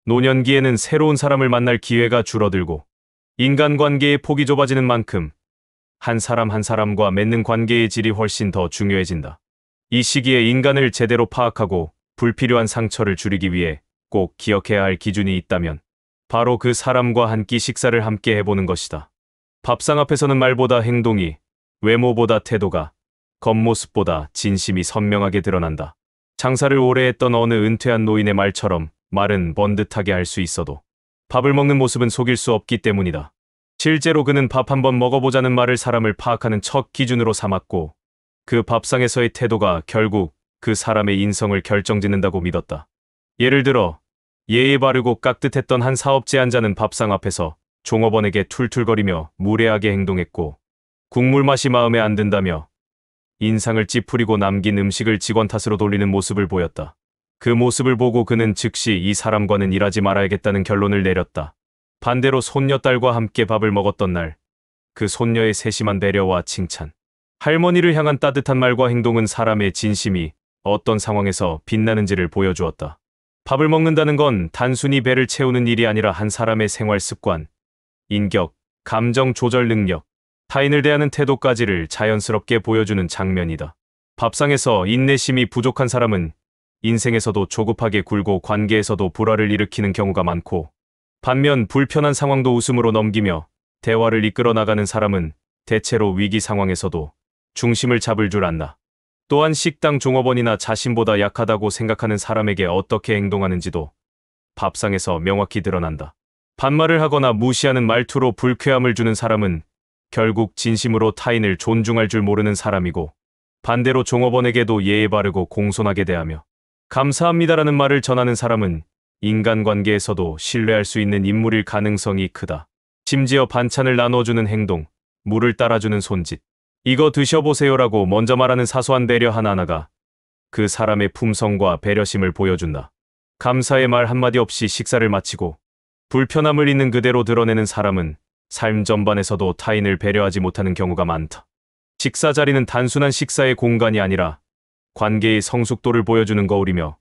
노년기에는 새로운 사람을 만날 기회가 줄어들고 인간관계의 폭이 좁아지는 만큼 한 사람 한 사람과 맺는 관계의 질이 훨씬 더 중요해진다. 이 시기에 인간을 제대로 파악하고 불필요한 상처를 줄이기 위해 꼭 기억해야 할 기준이 있다면 바로 그 사람과 한 끼 식사를 함께 해보는 것이다. 밥상 앞에서는 말보다 행동이, 외모보다 태도가, 겉모습보다 진심이 선명하게 드러난다. 장사를 오래 했던 어느 은퇴한 노인의 말처럼 말은 번듯하게 할 수 있어도 밥을 먹는 모습은 속일 수 없기 때문이다. 실제로 그는 밥 한번 먹어보자는 말을 사람을 파악하는 첫 기준으로 삼았고 그 밥상에서의 태도가 결국 그 사람의 인성을 결정짓는다고 믿었다. 예를 들어 예의 바르고 깍듯했던 한 사업 제안자는 밥상 앞에서 종업원에게 툴툴거리며 무례하게 행동했고 국물 맛이 마음에 안 든다며 인상을 찌푸리고 남긴 음식을 직원 탓으로 돌리는 모습을 보였다. 그 모습을 보고 그는 즉시 이 사람과는 일하지 말아야겠다는 결론을 내렸다. 반대로 손녀딸과 함께 밥을 먹었던 날, 그 손녀의 세심한 배려와 칭찬, 할머니를 향한 따뜻한 말과 행동은 사람의 진심이 어떤 상황에서 빛나는지를 보여주었다. 밥을 먹는다는 건 단순히 배를 채우는 일이 아니라 한 사람의 생활 습관, 인격, 감정 조절 능력, 타인을 대하는 태도까지를 자연스럽게 보여주는 장면이다. 밥상에서 인내심이 부족한 사람은 인생에서도 조급하게 굴고 관계에서도 불화를 일으키는 경우가 많고 반면 불편한 상황도 웃음으로 넘기며 대화를 이끌어 나가는 사람은 대체로 위기 상황에서도 중심을 잡을 줄 안다. 또한 식당 종업원이나 자신보다 약하다고 생각하는 사람에게 어떻게 행동하는지도 밥상에서 명확히 드러난다. 반말을 하거나 무시하는 말투로 불쾌함을 주는 사람은 결국 진심으로 타인을 존중할 줄 모르는 사람이고 반대로 종업원에게도 예의 바르고 공손하게 대하며 감사합니다라는 말을 전하는 사람은 인간관계에서도 신뢰할 수 있는 인물일 가능성이 크다. 심지어 반찬을 나눠주는 행동, 물을 따라주는 손짓, 이거 드셔보세요라고 먼저 말하는 사소한 배려 하나하나가 그 사람의 품성과 배려심을 보여준다. 감사의 말 한마디 없이 식사를 마치고 불편함을 있는 그대로 드러내는 사람은 삶 전반에서도 타인을 배려하지 못하는 경우가 많다. 식사 자리는 단순한 식사의 공간이 아니라 관계의 성숙도를 보여주는 거울이며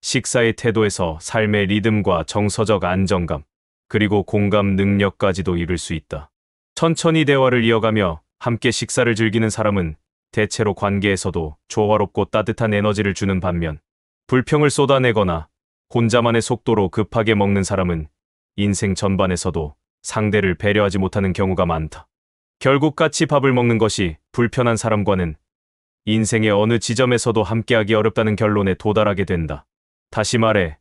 식사의 태도에서 삶의 리듬과 정서적 안정감, 그리고 공감 능력까지도 이룰 수 있다. 천천히 대화를 이어가며 함께 식사를 즐기는 사람은 대체로 관계에서도 조화롭고 따뜻한 에너지를 주는 반면 불평을 쏟아내거나 혼자만의 속도로 급하게 먹는 사람은 인생 전반에서도 상대를 배려하지 못하는 경우가 많다. 결국 같이 밥을 먹는 것이 불편한 사람과는 인생의 어느 지점에서도 함께하기 어렵다는 결론에 도달하게 된다. 다시 말해,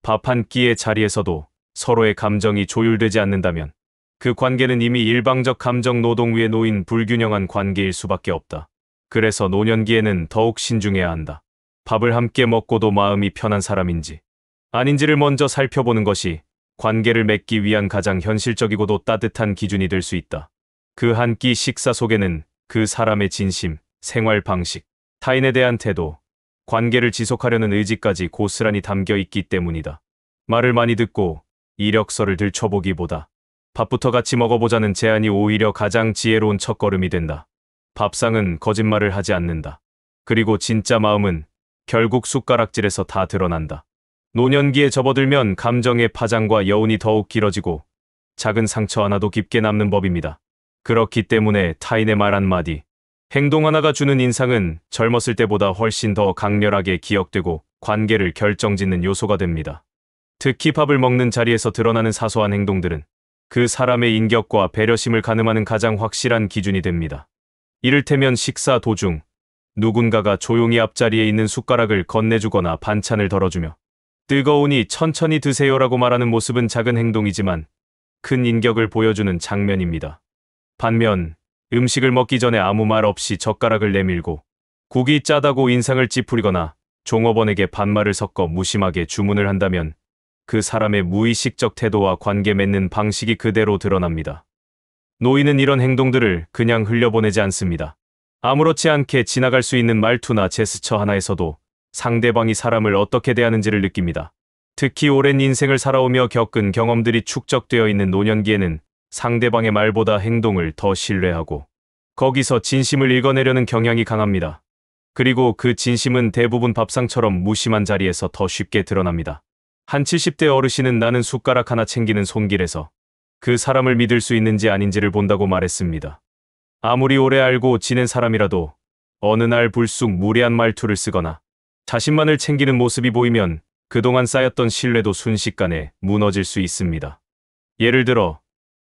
밥 한 끼의 자리에서도 서로의 감정이 조율되지 않는다면 그 관계는 이미 일방적 감정 노동 위에 놓인 불균형한 관계일 수밖에 없다. 그래서 노년기에는 더욱 신중해야 한다. 밥을 함께 먹고도 마음이 편한 사람인지 아닌지를 먼저 살펴보는 것이 관계를 맺기 위한 가장 현실적이고도 따뜻한 기준이 될 수 있다. 그 한 끼 식사 속에는 그 사람의 진심, 생활 방식, 타인에 대한 태도, 관계를 지속하려는 의지까지 고스란히 담겨 있기 때문이다. 말을 많이 듣고 이력서를 들춰보기보다 밥부터 같이 먹어보자는 제안이 오히려 가장 지혜로운 첫걸음이 된다. 밥상은 거짓말을 하지 않는다. 그리고 진짜 마음은 결국 숟가락질에서 다 드러난다. 노년기에 접어들면 감정의 파장과 여운이 더욱 길어지고 작은 상처 하나도 깊게 남는 법입니다. 그렇기 때문에 타인의 말 한마디, 행동 하나가 주는 인상은 젊었을 때보다 훨씬 더 강렬하게 기억되고 관계를 결정짓는 요소가 됩니다. 특히 밥을 먹는 자리에서 드러나는 사소한 행동들은 그 사람의 인격과 배려심을 가늠하는 가장 확실한 기준이 됩니다. 이를테면 식사 도중 누군가가 조용히 앞자리에 있는 숟가락을 건네주거나 반찬을 덜어주며 뜨거우니 천천히 드세요라고 말하는 모습은 작은 행동이지만 큰 인격을 보여주는 장면입니다. 반면 음식을 먹기 전에 아무 말 없이 젓가락을 내밀고 국이 짜다고 인상을 찌푸리거나 종업원에게 반말을 섞어 무심하게 주문을 한다면 그 사람의 무의식적 태도와 관계 맺는 방식이 그대로 드러납니다. 노인은 이런 행동들을 그냥 흘려보내지 않습니다. 아무렇지 않게 지나갈 수 있는 말투나 제스처 하나에서도 상대방이 사람을 어떻게 대하는지를 느낍니다. 특히 오랜 인생을 살아오며 겪은 경험들이 축적되어 있는 노년기에는 상대방의 말보다 행동을 더 신뢰하고 거기서 진심을 읽어내려는 경향이 강합니다. 그리고 그 진심은 대부분 밥상처럼 무심한 자리에서 더 쉽게 드러납니다. 한 70대 어르신은 나는 숟가락 하나 챙기는 손길에서 그 사람을 믿을 수 있는지 아닌지를 본다고 말했습니다. 아무리 오래 알고 지낸 사람이라도 어느 날 불쑥 무례한 말투를 쓰거나 자신만을 챙기는 모습이 보이면 그동안 쌓였던 신뢰도 순식간에 무너질 수 있습니다. 예를 들어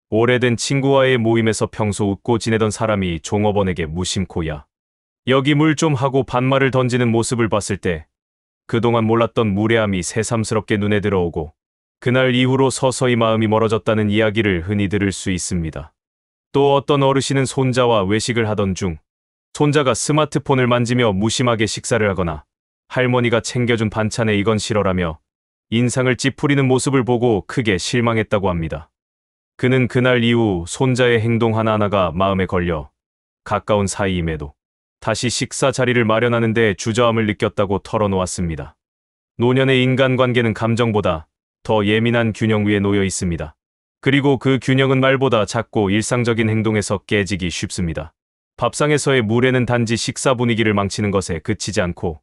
오래된 친구와의 모임에서 평소 웃고 지내던 사람이 종업원에게 무심코 야, 여기 물 좀 하고 반말을 던지는 모습을 봤을 때 그동안 몰랐던 무례함이 새삼스럽게 눈에 들어오고 그날 이후로 서서히 마음이 멀어졌다는 이야기를 흔히 들을 수 있습니다. 또 어떤 어르신은 손자와 외식을 하던 중 손자가 스마트폰을 만지며 무심하게 식사를 하거나 할머니가 챙겨준 반찬에 이건 싫어라며 인상을 찌푸리는 모습을 보고 크게 실망했다고 합니다. 그는 그날 이후 손자의 행동 하나하나가 마음에 걸려 가까운 사이임에도 다시 식사 자리를 마련하는 데 주저함을 느꼈다고 털어놓았습니다. 노년의 인간관계는 감정보다 더 예민한 균형 위에 놓여 있습니다. 그리고 그 균형은 말보다 작고 일상적인 행동에서 깨지기 쉽습니다. 밥상에서의 무례는 단지 식사 분위기를 망치는 것에 그치지 않고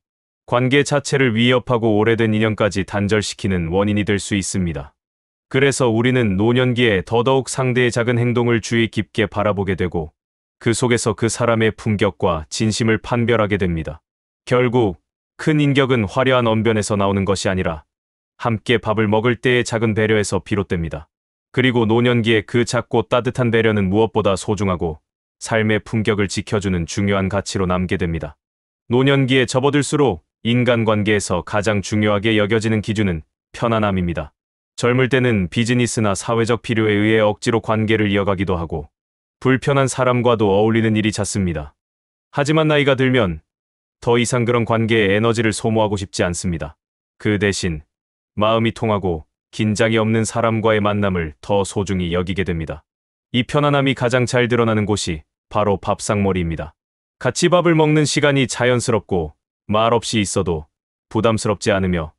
관계 자체를 위협하고 오래된 인연까지 단절시키는 원인이 될 수 있습니다. 그래서 우리는 노년기에 더더욱 상대의 작은 행동을 주의 깊게 바라보게 되고 그 속에서 그 사람의 품격과 진심을 판별하게 됩니다. 결국 큰 인격은 화려한 언변에서 나오는 것이 아니라 함께 밥을 먹을 때의 작은 배려에서 비롯됩니다. 그리고 노년기에 그 작고 따뜻한 배려는 무엇보다 소중하고 삶의 품격을 지켜주는 중요한 가치로 남게 됩니다. 노년기에 접어들수록 인간관계에서 가장 중요하게 여겨지는 기준은 편안함입니다. 젊을 때는 비즈니스나 사회적 필요에 의해 억지로 관계를 이어가기도 하고 불편한 사람과도 어울리는 일이 잦습니다. 하지만 나이가 들면 더 이상 그런 관계에 에너지를 소모하고 싶지 않습니다. 그 대신 마음이 통하고 긴장이 없는 사람과의 만남을 더 소중히 여기게 됩니다. 이 편안함이 가장 잘 드러나는 곳이 바로 밥상머리입니다. 같이 밥을 먹는 시간이 자연스럽고 말 없이 있어도 부담스럽지 않으며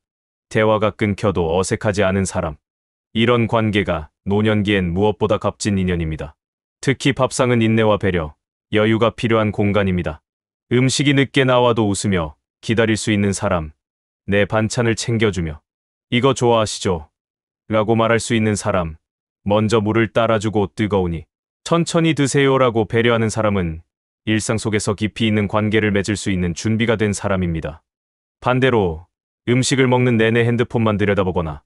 대화가 끊겨도 어색하지 않은 사람. 이런 관계가 노년기엔 무엇보다 값진 인연입니다. 특히 밥상은 인내와 배려, 여유가 필요한 공간입니다. 음식이 늦게 나와도 웃으며 기다릴 수 있는 사람, 내 반찬을 챙겨주며 이거 좋아하시죠? 라고 말할 수 있는 사람, 먼저 물을 따라주고 뜨거우니 천천히 드세요라고 배려하는 사람은 일상 속에서 깊이 있는 관계를 맺을 수 있는 준비가 된 사람입니다. 반대로 음식을 먹는 내내 핸드폰만 들여다보거나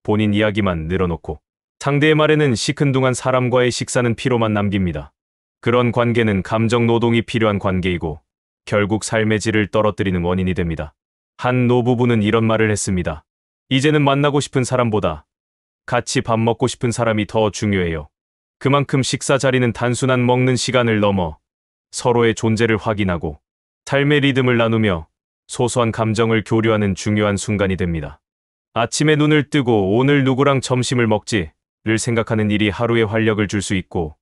본인 이야기만 늘어놓고 상대의 말에는 시큰둥한 사람과의 식사는 피로만 남깁니다. 그런 관계는 감정 노동이 필요한 관계이고 결국 삶의 질을 떨어뜨리는 원인이 됩니다. 한 노부부는 이런 말을 했습니다. 이제는 만나고 싶은 사람보다 같이 밥 먹고 싶은 사람이 더 중요해요. 그만큼 식사 자리는 단순한 먹는 시간을 넘어 서로의 존재를 확인하고 삶의 리듬을 나누며 소소한 감정을 교류하는 중요한 순간이 됩니다. 아침에 눈을 뜨고 오늘 누구랑 점심을 먹지를 생각하는 일이 하루의 활력을 줄 수 있고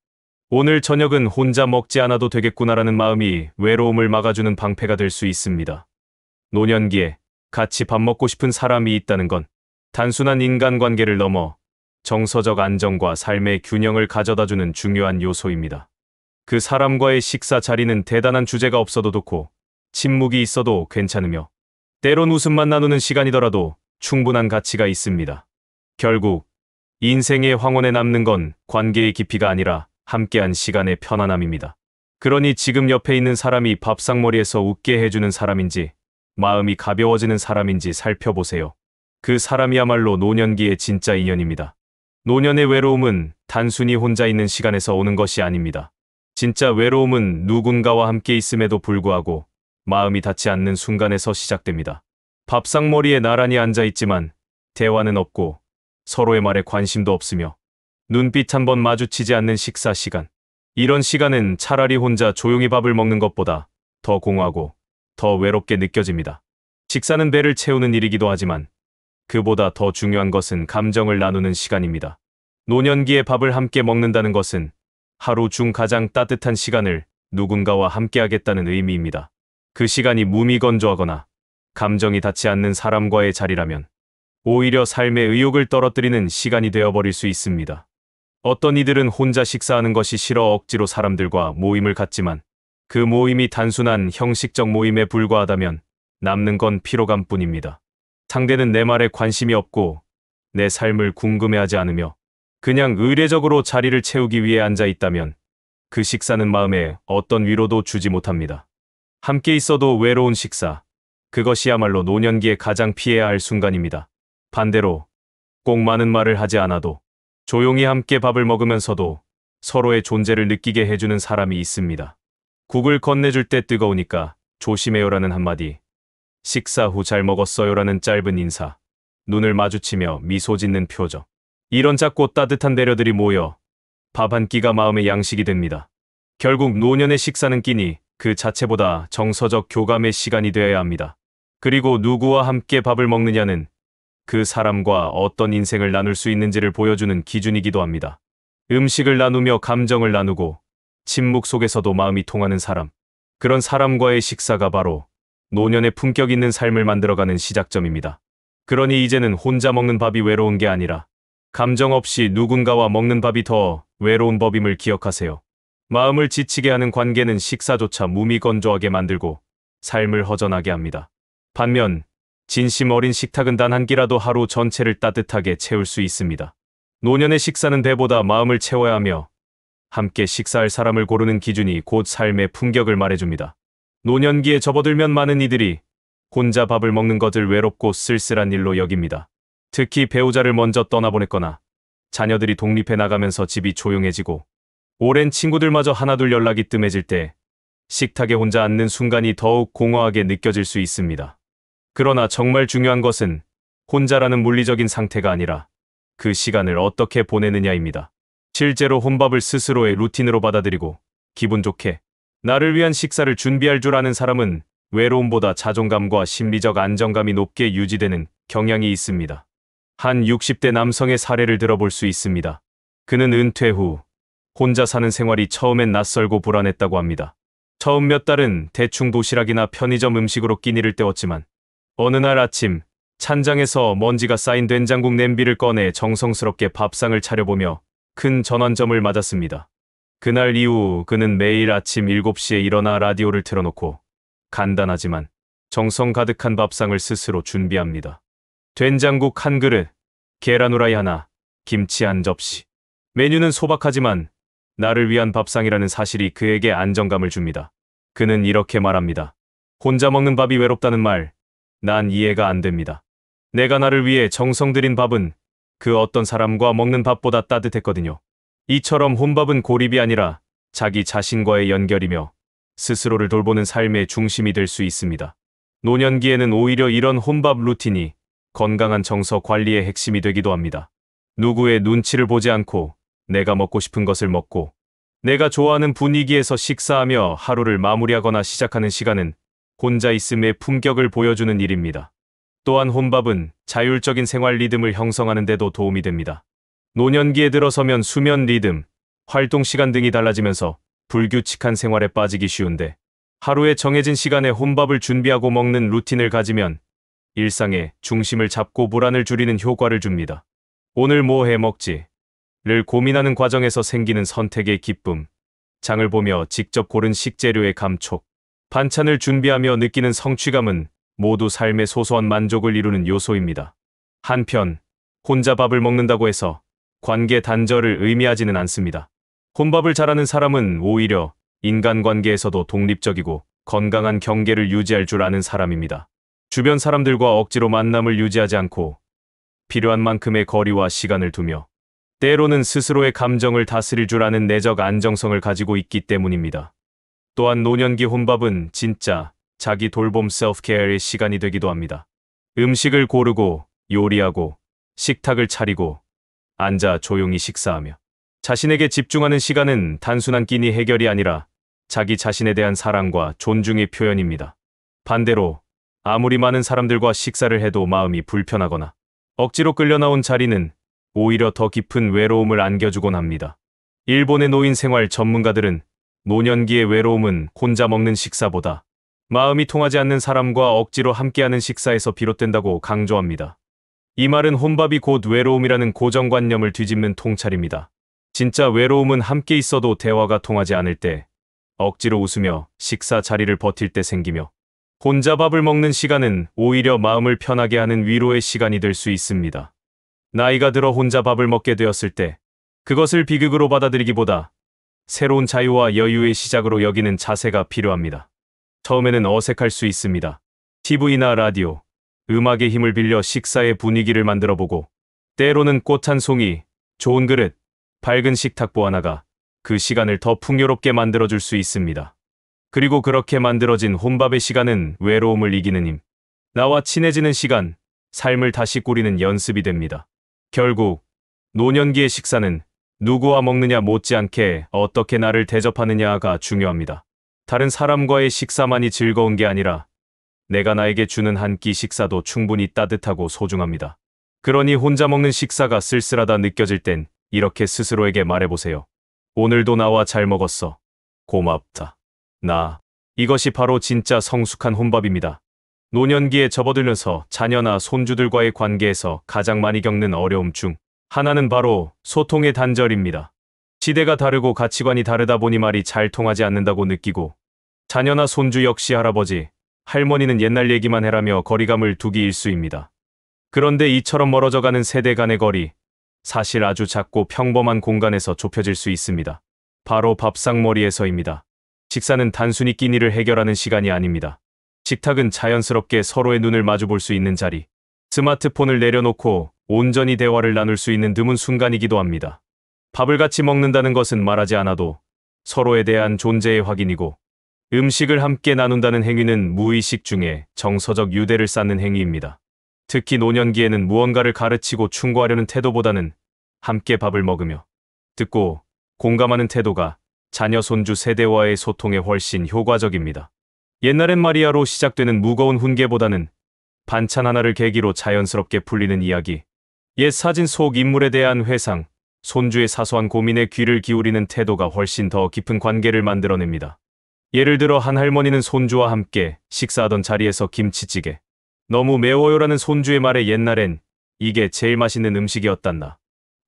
오늘 저녁은 혼자 먹지 않아도 되겠구나라는 마음이 외로움을 막아주는 방패가 될 수 있습니다. 노년기에 같이 밥 먹고 싶은 사람이 있다는 건 단순한 인간관계를 넘어 정서적 안정과 삶의 균형을 가져다주는 중요한 요소입니다. 그 사람과의 식사 자리는 대단한 주제가 없어도 좋고 침묵이 있어도 괜찮으며 때론 웃음만 나누는 시간이더라도 충분한 가치가 있습니다. 결국 인생의 황혼에 남는 건 관계의 깊이가 아니라 함께한 시간의 편안함입니다. 그러니 지금 옆에 있는 사람이 밥상머리에서 웃게 해주는 사람인지 마음이 가벼워지는 사람인지 살펴보세요. 그 사람이야말로 노년기의 진짜 인연입니다. 노년의 외로움은 단순히 혼자 있는 시간에서 오는 것이 아닙니다. 진짜 외로움은 누군가와 함께 있음에도 불구하고 마음이 닿지 않는 순간에서 시작됩니다. 밥상머리에 나란히 앉아 있지만 대화는 없고 서로의 말에 관심도 없으며 눈빛 한 번 마주치지 않는 식사 시간. 이런 시간은 차라리 혼자 조용히 밥을 먹는 것보다 더 공허하고 더 외롭게 느껴집니다. 식사는 배를 채우는 일이기도 하지만 그보다 더 중요한 것은 감정을 나누는 시간입니다. 노년기에 밥을 함께 먹는다는 것은 하루 중 가장 따뜻한 시간을 누군가와 함께하겠다는 의미입니다. 그 시간이 무미건조하거나 감정이 닿지 않는 사람과의 자리라면 오히려 삶의 의욕을 떨어뜨리는 시간이 되어버릴 수 있습니다. 어떤 이들은 혼자 식사하는 것이 싫어 억지로 사람들과 모임을 갖지만 그 모임이 단순한 형식적 모임에 불과하다면 남는 건 피로감뿐입니다. 상대는 내 말에 관심이 없고 내 삶을 궁금해하지 않으며 그냥 의례적으로 자리를 채우기 위해 앉아 있다면 그 식사는 마음에 어떤 위로도 주지 못합니다. 함께 있어도 외로운 식사. 그것이야말로 노년기에 가장 피해야 할 순간입니다. 반대로 꼭 많은 말을 하지 않아도 조용히 함께 밥을 먹으면서도 서로의 존재를 느끼게 해주는 사람이 있습니다. 국을 건네줄 때 뜨거우니까 조심해요라는 한마디, 식사 후 잘 먹었어요라는 짧은 인사, 눈을 마주치며 미소 짓는 표정. 이런 작고 따뜻한 배려들이 모여 밥 한 끼가 마음의 양식이 됩니다. 결국 노년의 식사는 끼니 그 자체보다 정서적 교감의 시간이 되어야 합니다. 그리고 누구와 함께 밥을 먹느냐는 그 사람과 어떤 인생을 나눌 수 있는지를 보여주는 기준이기도 합니다. 음식을 나누며 감정을 나누고 침묵 속에서도 마음이 통하는 사람. 그런 사람과의 식사가 바로 노년의 품격 있는 삶을 만들어가는 시작점입니다. 그러니 이제는 혼자 먹는 밥이 외로운 게 아니라 감정 없이 누군가와 먹는 밥이 더 외로운 법임을 기억하세요. 마음을 지치게 하는 관계는 식사조차 무미건조하게 만들고 삶을 허전하게 합니다. 반면 진심 어린 식탁은 단 한 끼라도 하루 전체를 따뜻하게 채울 수 있습니다. 노년의 식사는 배보다 마음을 채워야 하며 함께 식사할 사람을 고르는 기준이 곧 삶의 품격을 말해줍니다. 노년기에 접어들면 많은 이들이 혼자 밥을 먹는 것을 외롭고 쓸쓸한 일로 여깁니다. 특히 배우자를 먼저 떠나보냈거나 자녀들이 독립해 나가면서 집이 조용해지고 오랜 친구들마저 하나둘 연락이 뜸해질 때 식탁에 혼자 앉는 순간이 더욱 공허하게 느껴질 수 있습니다. 그러나 정말 중요한 것은 혼자라는 물리적인 상태가 아니라 그 시간을 어떻게 보내느냐입니다. 실제로 혼밥을 스스로의 루틴으로 받아들이고 기분 좋게 나를 위한 식사를 준비할 줄 아는 사람은 외로움보다 자존감과 심리적 안정감이 높게 유지되는 경향이 있습니다. 한 60대 남성의 사례를 들어볼 수 있습니다. 그는 은퇴 후 혼자 사는 생활이 처음엔 낯설고 불안했다고 합니다. 처음 몇 달은 대충 도시락이나 편의점 음식으로 끼니를 때웠지만 어느 날 아침 찬장에서 먼지가 쌓인 된장국 냄비를 꺼내 정성스럽게 밥상을 차려보며 큰 전환점을 맞았습니다. 그날 이후 그는 매일 아침 7시에 일어나 라디오를 틀어놓고 간단하지만 정성 가득한 밥상을 스스로 준비합니다. 된장국 한 그릇, 계란 후라이 하나, 김치 한 접시. 메뉴는 소박하지만 나를 위한 밥상이라는 사실이 그에게 안정감을 줍니다. 그는 이렇게 말합니다. 혼자 먹는 밥이 외롭다는 말, 난 이해가 안 됩니다. 내가 나를 위해 정성 들인 밥은 그 어떤 사람과 먹는 밥보다 따뜻했거든요. 이처럼 혼밥은 고립이 아니라 자기 자신과의 연결이며 스스로를 돌보는 삶의 중심이 될 수 있습니다. 노년기에는 오히려 이런 혼밥 루틴이 건강한 정서 관리의 핵심이 되기도 합니다. 누구의 눈치를 보지 않고 내가 먹고 싶은 것을 먹고 내가 좋아하는 분위기에서 식사하며 하루를 마무리하거나 시작하는 시간은 혼자 있음의 품격을 보여주는 일입니다. 또한 혼밥은 자율적인 생활 리듬을 형성하는 데도 도움이 됩니다. 노년기에 들어서면 수면 리듬, 활동 시간 등이 달라지면서 불규칙한 생활에 빠지기 쉬운데 하루에 정해진 시간에 혼밥을 준비하고 먹는 루틴을 가지면 일상의 중심을 잡고 불안을 줄이는 효과를 줍니다. 오늘 뭐 해 먹지? 를 고민하는 과정에서 생기는 선택의 기쁨, 장을 보며 직접 고른 식재료의 감촉, 반찬을 준비하며 느끼는 성취감은 모두 삶의 소소한 만족을 이루는 요소입니다. 한편 혼자 밥을 먹는다고 해서 관계 단절을 의미하지는 않습니다. 혼밥을 잘하는 사람은 오히려 인간관계에서도 독립적이고 건강한 경계를 유지할 줄 아는 사람입니다. 주변 사람들과 억지로 만남을 유지하지 않고 필요한 만큼의 거리와 시간을 두며 때로는 스스로의 감정을 다스릴 줄 아는 내적 안정성을 가지고 있기 때문입니다. 또한 노년기 혼밥은 진짜 자기 돌봄 셀프케어의 시간이 되기도 합니다. 음식을 고르고 요리하고 식탁을 차리고 앉아 조용히 식사하며 자신에게 집중하는 시간은 단순한 끼니 해결이 아니라 자기 자신에 대한 사랑과 존중의 표현입니다. 반대로 아무리 많은 사람들과 식사를 해도 마음이 불편하거나 억지로 끌려 나온 자리는 오히려 더 깊은 외로움을 안겨주곤 합니다. 일본의 노인 생활 전문가들은 노년기의 외로움은 혼자 먹는 식사보다 마음이 통하지 않는 사람과 억지로 함께하는 식사에서 비롯된다고 강조합니다. 이 말은 혼밥이 곧 외로움이라는 고정관념을 뒤집는 통찰입니다. 진짜 외로움은 함께 있어도 대화가 통하지 않을 때, 억지로 웃으며 식사 자리를 버틸 때 생기며 혼자 밥을 먹는 시간은 오히려 마음을 편하게 하는 위로의 시간이 될 수 있습니다. 나이가 들어 혼자 밥을 먹게 되었을 때 그것을 비극으로 받아들이기보다 새로운 자유와 여유의 시작으로 여기는 자세가 필요합니다. 처음에는 어색할 수 있습니다. TV나 라디오, 음악의 힘을 빌려 식사의 분위기를 만들어보고 때로는 꽃 한 송이, 좋은 그릇, 밝은 식탁보 하나가 그 시간을 더 풍요롭게 만들어줄 수 있습니다. 그리고 그렇게 만들어진 혼밥의 시간은 외로움을 이기는 힘, 나와 친해지는 시간, 삶을 다시 꾸리는 연습이 됩니다. 결국 노년기의 식사는 누구와 먹느냐 못지않게 어떻게 나를 대접하느냐가 중요합니다. 다른 사람과의 식사만이 즐거운 게 아니라 내가 나에게 주는 한 끼 식사도 충분히 따뜻하고 소중합니다. 그러니 혼자 먹는 식사가 쓸쓸하다 느껴질 땐 이렇게 스스로에게 말해보세요. 오늘도 나와 잘 먹었어. 고맙다. 이것이 바로 진짜 성숙한 혼밥입니다. 노년기에 접어들면서 자녀나 손주들과의 관계에서 가장 많이 겪는 어려움 중 하나는 바로 소통의 단절입니다. 시대가 다르고 가치관이 다르다 보니 말이 잘 통하지 않는다고 느끼고 자녀나 손주 역시 할아버지, 할머니는 옛날 얘기만 해라며 거리감을 두기 일쑤입니다. 그런데 이처럼 멀어져가는 세대 간의 거리, 사실 아주 작고 평범한 공간에서 좁혀질 수 있습니다. 바로 밥상머리에서입니다. 식사는 단순히 끼니를 해결하는 시간이 아닙니다. 식탁은 자연스럽게 서로의 눈을 마주볼 수 있는 자리, 스마트폰을 내려놓고 온전히 대화를 나눌 수 있는 드문 순간이기도 합니다. 밥을 같이 먹는다는 것은 말하지 않아도 서로에 대한 존재의 확인이고 음식을 함께 나눈다는 행위는 무의식 중에 정서적 유대를 쌓는 행위입니다. 특히 노년기에는 무언가를 가르치고 충고하려는 태도보다는 함께 밥을 먹으며 듣고 공감하는 태도가 자녀 손주 세대와의 소통에 훨씬 효과적입니다. 옛날엔 말이야로 시작되는 무거운 훈계보다는 반찬 하나를 계기로 자연스럽게 풀리는 이야기, 옛 사진 속 인물에 대한 회상, 손주의 사소한 고민에 귀를 기울이는 태도가 훨씬 더 깊은 관계를 만들어냅니다. 예를 들어 한 할머니는 손주와 함께 식사하던 자리에서 김치찌개, 너무 매워요라는 손주의 말에 옛날엔 이게 제일 맛있는 음식이었단다.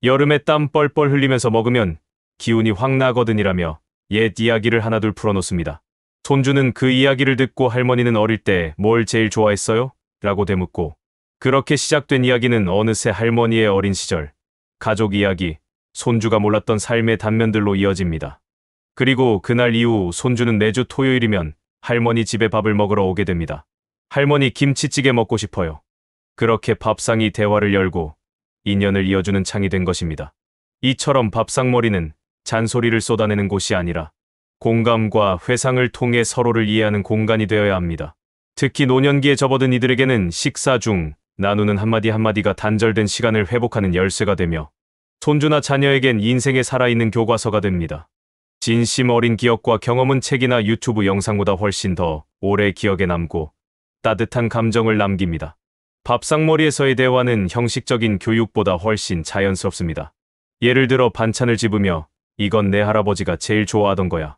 여름에 땀 뻘뻘 흘리면서 먹으면 기운이 확 나거든이라며 옛 이야기를 하나둘 풀어놓습니다. 손주는 그 이야기를 듣고 할머니는 어릴 때 뭘 제일 좋아했어요? 라고 되묻고 그렇게 시작된 이야기는 어느새 할머니의 어린 시절, 가족 이야기, 손주가 몰랐던 삶의 단면들로 이어집니다. 그리고 그날 이후 손주는 매주 토요일이면 할머니 집에 밥을 먹으러 오게 됩니다. 할머니 김치찌개 먹고 싶어요. 그렇게 밥상이 대화를 열고 인연을 이어주는 창이 된 것입니다. 이처럼 밥상머리는 잔소리를 쏟아내는 곳이 아니라 공감과 회상을 통해 서로를 이해하는 공간이 되어야 합니다. 특히 노년기에 접어든 이들에게는 식사 중 나누는 한마디 한마디가 단절된 시간을 회복하는 열쇠가 되며 손주나 자녀에겐 인생에 살아있는 교과서가 됩니다. 진심 어린 기억과 경험은 책이나 유튜브 영상보다 훨씬 더 오래 기억에 남고 따뜻한 감정을 남깁니다. 밥상머리에서의 대화는 형식적인 교육보다 훨씬 자연스럽습니다. 예를 들어 반찬을 집으며 이건 내 할아버지가 제일 좋아하던 거야.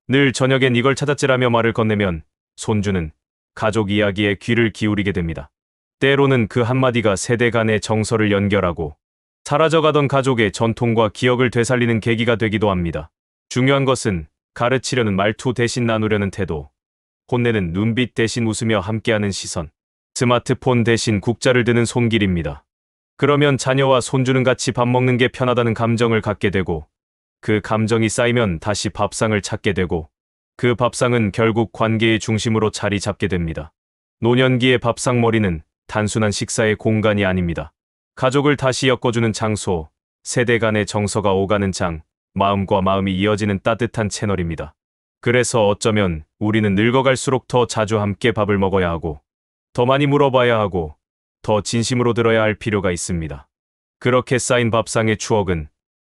늘 저녁엔 이걸 찾았지라며 말을 건네면 손주는 가족 이야기에 귀를 기울이게 됩니다. 때로는 그 한마디가 세대 간의 정서를 연결하고 사라져가던 가족의 전통과 기억을 되살리는 계기가 되기도 합니다. 중요한 것은 가르치려는 말투 대신 나누려는 태도, 혼내는 눈빛 대신 웃으며 함께하는 시선, 스마트폰 대신 국자를 드는 손길입니다. 그러면 자녀와 손주는 같이 밥 먹는 게 편하다는 감정을 갖게 되고 그 감정이 쌓이면 다시 밥상을 찾게 되고 그 밥상은 결국 관계의 중심으로 자리 잡게 됩니다. 노년기의 밥상머리는 단순한 식사의 공간이 아닙니다. 가족을 다시 엮어주는 장소, 세대 간의 정서가 오가는 장, 마음과 마음이 이어지는 따뜻한 채널입니다. 그래서 어쩌면 우리는 늙어갈수록 더 자주 함께 밥을 먹어야 하고 더 많이 물어봐야 하고 더 진심으로 들어야 할 필요가 있습니다. 그렇게 쌓인 밥상의 추억은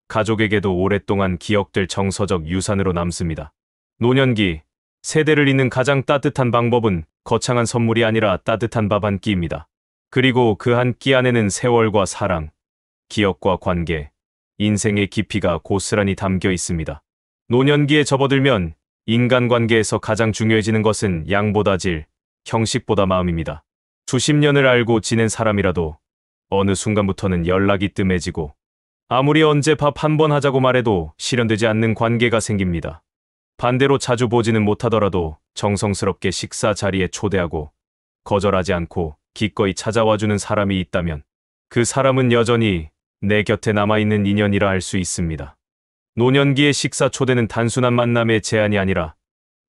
가족에게도 오랫동안 기억될 정서적 유산으로 남습니다. 노년기, 세대를 잇는 가장 따뜻한 방법은 거창한 선물이 아니라 따뜻한 밥 한 끼입니다. 그리고 그 한 끼 안에는 세월과 사랑, 기억과 관계, 인생의 깊이가 고스란히 담겨 있습니다. 노년기에 접어들면 인간관계에서 가장 중요해지는 것은 양보다 질, 형식보다 마음입니다. 수십 년을 알고 지낸 사람이라도 어느 순간부터는 연락이 뜸해지고 아무리 언제 밥 한 번 하자고 말해도 실현되지 않는 관계가 생깁니다. 반대로 자주 보지는 못하더라도 정성스럽게 식사 자리에 초대하고 거절하지 않고 기꺼이 찾아와주는 사람이 있다면 그 사람은 여전히 내 곁에 남아있는 인연이라 할 수 있습니다. 노년기의 식사 초대는 단순한 만남의 제안이 아니라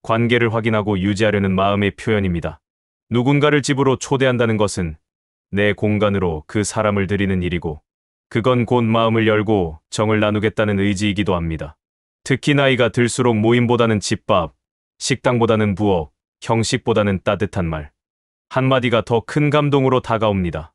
관계를 확인하고 유지하려는 마음의 표현입니다. 누군가를 집으로 초대한다는 것은 내 공간으로 그 사람을 들이는 일이고, 그건 곧 마음을 열고 정을 나누겠다는 의지이기도 합니다. 특히 나이가 들수록 모임보다는 집밥, 식당보다는 부엌, 형식보다는 따뜻한 말 한마디가 더 큰 감동으로 다가옵니다.